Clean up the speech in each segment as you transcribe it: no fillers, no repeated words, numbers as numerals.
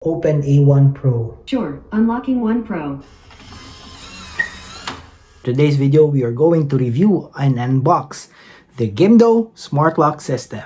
Open A1 Pro. Sure, unlocking One Pro. Today's video, we are going to review and unbox the GIMDOW Smart Lock system.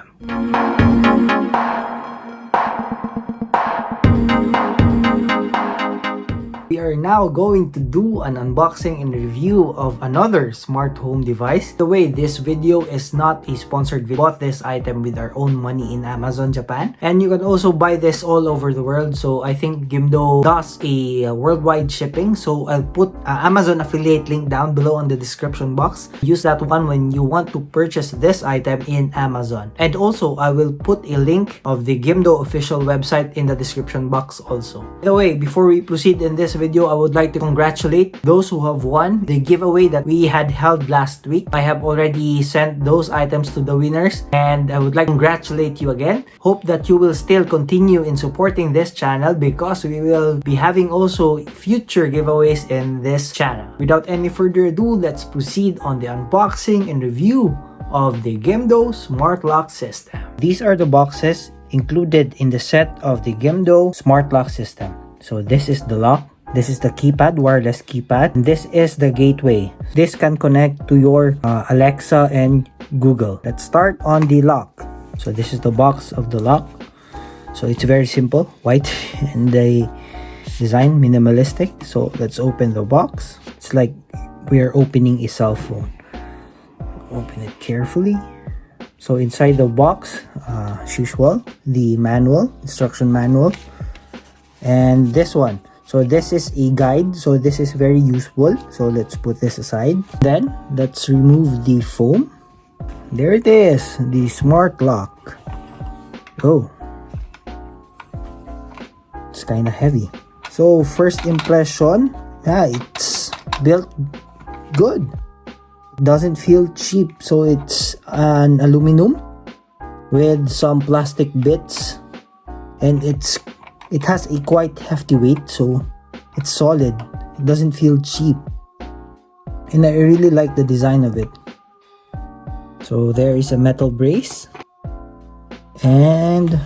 We are now going to do an unboxing and review of another smart home device. By the way, this video is not a sponsored video. We bought this item with our own money in Amazon Japan, and you can also buy this all over the world. So I think GIMDOW does a worldwide shipping, so I'll put Amazon affiliate link down below on the description box. Use that one when you want to purchase this item in Amazon. And also I will put a link of the GIMDOW official website in the description box also. By the way, before we proceed in this video, I would like to congratulate those who have won the giveaway that we had held last week. I have already sent those items to the winners, and I would like to congratulate you again. Hope that you will still continue in supporting this channel, because we will be having also future giveaways in this channel. Without any further ado, let's proceed on the unboxing and review of the GIMDOW Smart Lock system. These are the boxes included in the set of the GIMDOW Smart Lock system. So this is the lock. This is the keypad, wireless keypad. And this is the gateway. This can connect to your Alexa and Google. Let's start on the lock. So this is the box of the lock. So it's very simple, white, and the design minimalistic. So let's open the box. It's like we are opening a cell phone. Open it carefully. So inside the box, as usual, the manual, instruction manual, and this one. So this is a guide, so this is very useful. So let's put this aside. Then let's remove the foam. There it is, the smart lock. Oh, it's kind of heavy. So first impression, yeah, it's built good. It doesn't feel cheap. So it's an aluminum with some plastic bits, and it has a quite hefty weight, so it's solid. It doesn't feel cheap, and I really like the design of it. So there is a metal brace and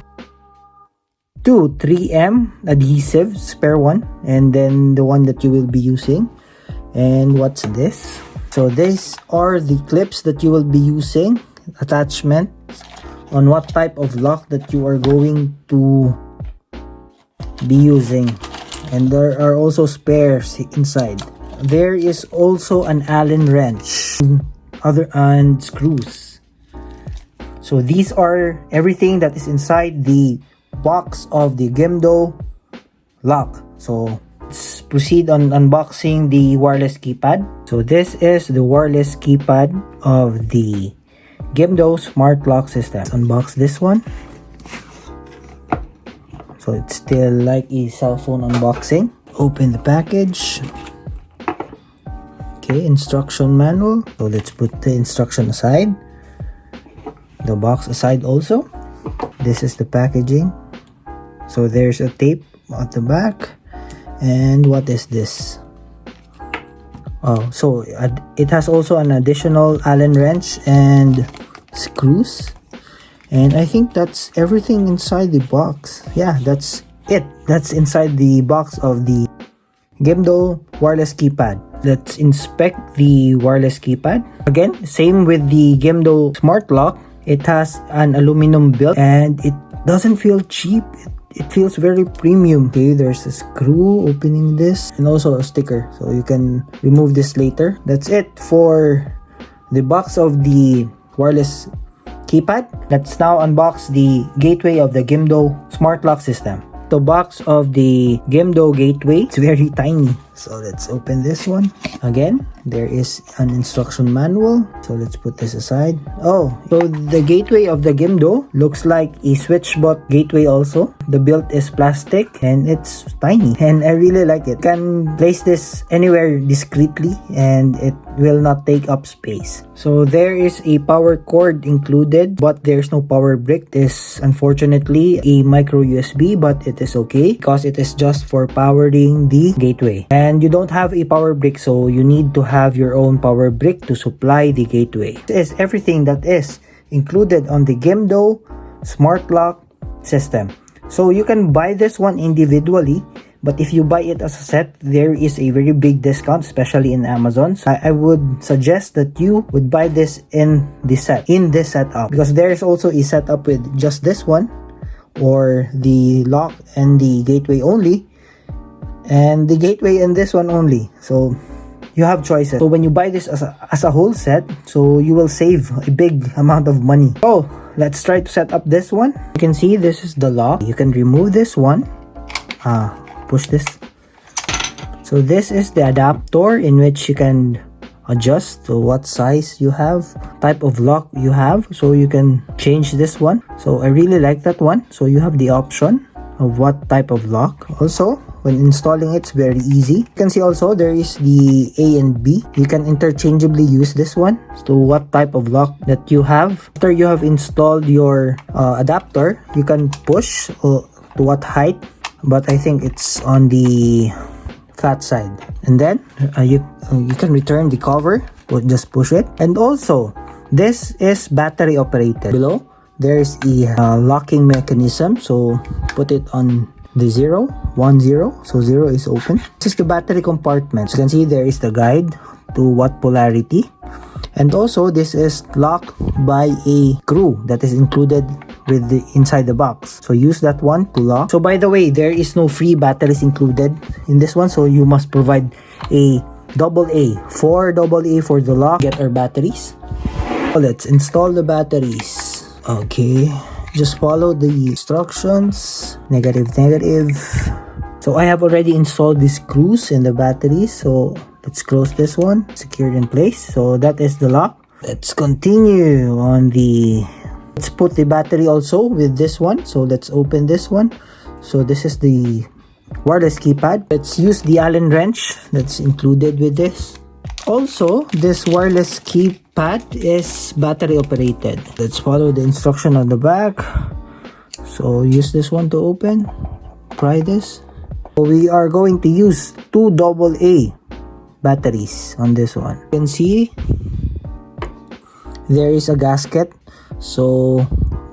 two 3M adhesive, spare one, and then the one that you will be using. And what's this? So these are the clips that you will be using, attachment on what type of lock that you are going to be using. And there are also spares inside. There is also an Allen wrench and screws. So these are everything that is inside the box of the GIMDOW lock. So let's proceed on unboxing the wireless keypad. So this is the wireless keypad of the GIMDOW Smart Lock system. Let's unbox this one. So it's still like a cell phone unboxing. Open the package. Okay, instruction manual. So let's put the instruction aside. The box aside also. This is the packaging. So there's a tape at the back. And what is this? Oh, so it has also an additional Allen wrench and screws. And I think that's everything inside the box. Yeah, that's it. That's inside the box of the GIMDOW wireless keypad. Let's inspect the wireless keypad. Again, same with the GIMDOW Smart Lock. It has an aluminum build and it doesn't feel cheap. It feels very premium. Okay, there's a screw opening this and also a sticker. So you can remove this later. That's it for the box of the wireless keypad. Let's now unbox the gateway of the GIMDOW Smart Lock system. The box of the GIMDOW Gateway, it's very tiny. So let's open this one. Again, there is an instruction manual. So let's put this aside. Oh, so the gateway of the GIMDOW looks like a switch bot gateway also. The build is plastic and it's tiny, and I really like it. You can place this anywhere discreetly and it will not take up space. So there is a power cord included, but there's no power brick. This unfortunately a micro USB, but it is okay because it is just for powering the gateway. And you don't have a power brick, so you need to have your own power brick to supply the gateway. This is everything that is included on the GIMDOW Smart Lock system. So you can buy this one individually, but if you buy it as a set, there is a very big discount, especially in Amazon. So I would suggest that you would buy this in this setup, because there is also a setup with just this one, or the lock and the gateway only, and the gateway and this one only. So you have choices. So when you buy this as a whole set, so you will save a big amount of money. So let's try to set up this one. You can see this is the lock. You can remove this one. Push this. So this is the adapter in which you can adjust to what size you have, type of lock you have, so you can change this one. So I really like that one. So you have the option of what type of lock. Also, when installing it's very easy. You can see also there is the A and B. You can interchangeably use this one. So what type of lock that you have. After you have installed your adapter, you can push to what height, but I think it's on the flat side. And then you can return the cover, just push it. And also, this is battery operated. Below, there's a locking mechanism. So put it on the 0, 1, 0. So 0 is open. This is the battery compartment. So you can see there is the guide to what polarity. And also, this is locked by a screw that is included with the inside the box. So use that one to lock. So by the way, there is no free batteries included in this one. So you must provide a AA, 4 AA for the lock. Get our batteries. So let's install the batteries. Okay, just follow the instructions. Negative. So I have already installed the screws and the batteries. So let's close this one, secured in place. So that is the lock. Let's continue on the... Let's put the battery also with this one. So let's open this one. So this is the wireless keypad. Let's use the Allen wrench that's included with this. Also, this wireless keypad is battery operated. Let's follow the instruction on the back. So use this one to open. Try this. So we are going to use 2 AA batteries on this one. You can see there is a gasket, so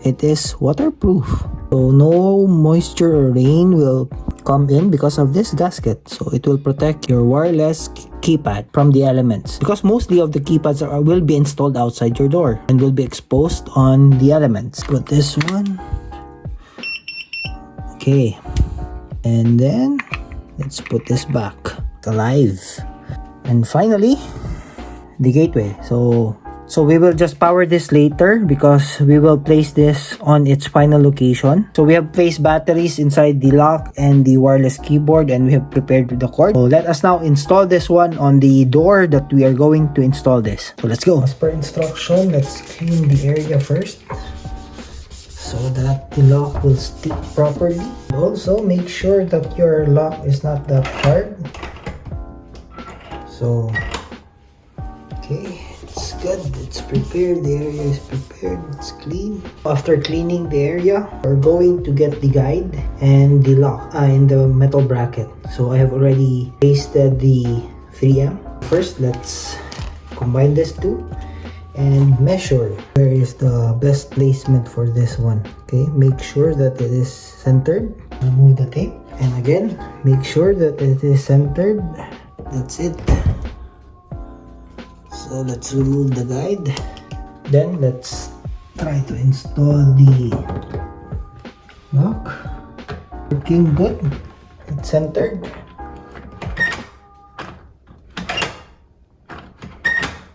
it is waterproof. So no moisture or rain will come in because of this gasket. So it will protect your wireless keypad from the elements, because mostly of the keypads will be installed outside your door and will be exposed on the elements. Put this one. Okay, and then let's put this back alive. And finally, the gateway. So we will just power this later, because we will place this on its final location. So we have placed batteries inside the lock and the wireless keyboard, and we have prepared the cord. So let us now install this one on the door that we are going to install this. So let's go. As per instruction, let's clean the area first, so that the lock will stick properly. Also, make sure that your lock is not that hard. So, okay, it's good, it's prepared, the area is prepared, it's clean. After cleaning the area, we're going to get the guide and the lock in the metal bracket. So I have already pasted the 3M. First, let's combine this two and measure where is the best placement for this one. Okay, make sure that it is centered. Remove the tape, and again, make sure that it is centered. That's it. So let's remove the guide. Then let's try to install the lock. Working good. It's centered.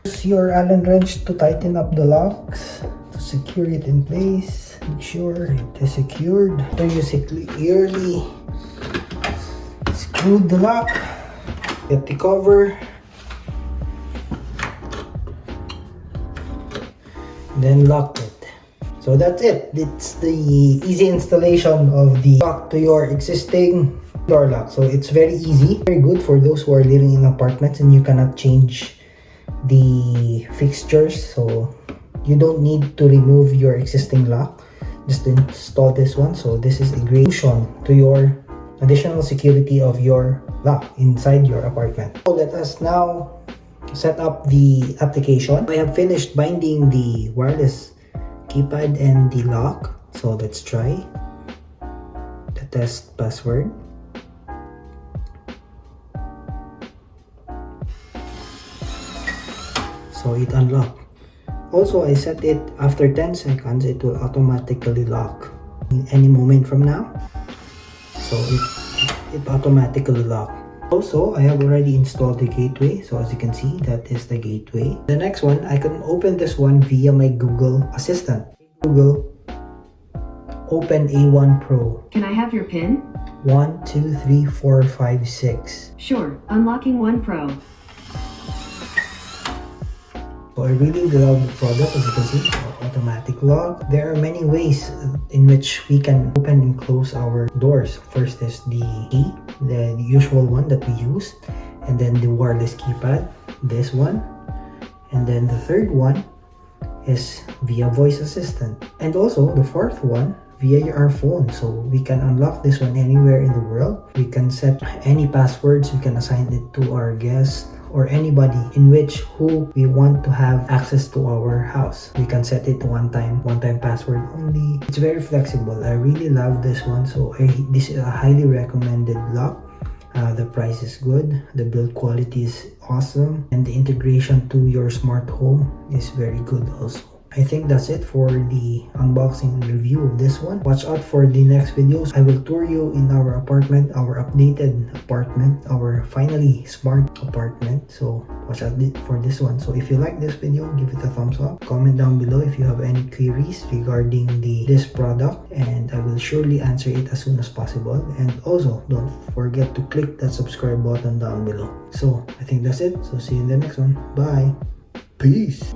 Use your Allen wrench to tighten up the locks, to secure it in place. Make sure it is secured. After you securely screw the lock, get the cover, then lock it. So that's it. It's the easy installation of the lock to your existing door lock. So it's very easy, very good for those who are living in apartments and you cannot change the fixtures. So you don't need to remove your existing lock just to install this one. So this is a great solution to your additional security of your lock inside your apartment. So let us now set up the application. I have finished binding the wireless keypad and the lock. So let's try. test password. So it unlocked. Also, I set it after 10 seconds, it will automatically lock in any moment from now. So it automatically locked. Also, I have already installed the gateway. So as you can see, that is the gateway. The next one, I can open this one via my Google Assistant. Google, open A1 Pro. Can I have your PIN? 1, 2, 3, 4, 5, 6. Sure. Unlocking 1 Pro. So I really love the product, as you can see, automatic lock. There are many ways in which we can open and close our doors. First is the key, the usual one that we use, and then the wireless keypad, this one, and then the third one is via voice assistant, and also the fourth one via our phone. So we can unlock this one anywhere in the world. We can set any passwords, we can assign it to our guests or anybody in which who we want to have access to our house. We can set it to one time password only. It's very flexible. I really love this one. So this is a highly recommended lock. The price is good, the build quality is awesome, and the integration to your smart home is very good also. I think that's it for the unboxing and review of this one. Watch out for the next videos. I will tour you in our apartment, our updated apartment, our finally smart apartment. So watch out for this one. So if you like this video, give it a thumbs up. Comment down below if you have any queries regarding this product, and I will surely answer it as soon as possible. And also don't forget to click that subscribe button down below. So I think that's it. So see you in the next one. Bye. Peace.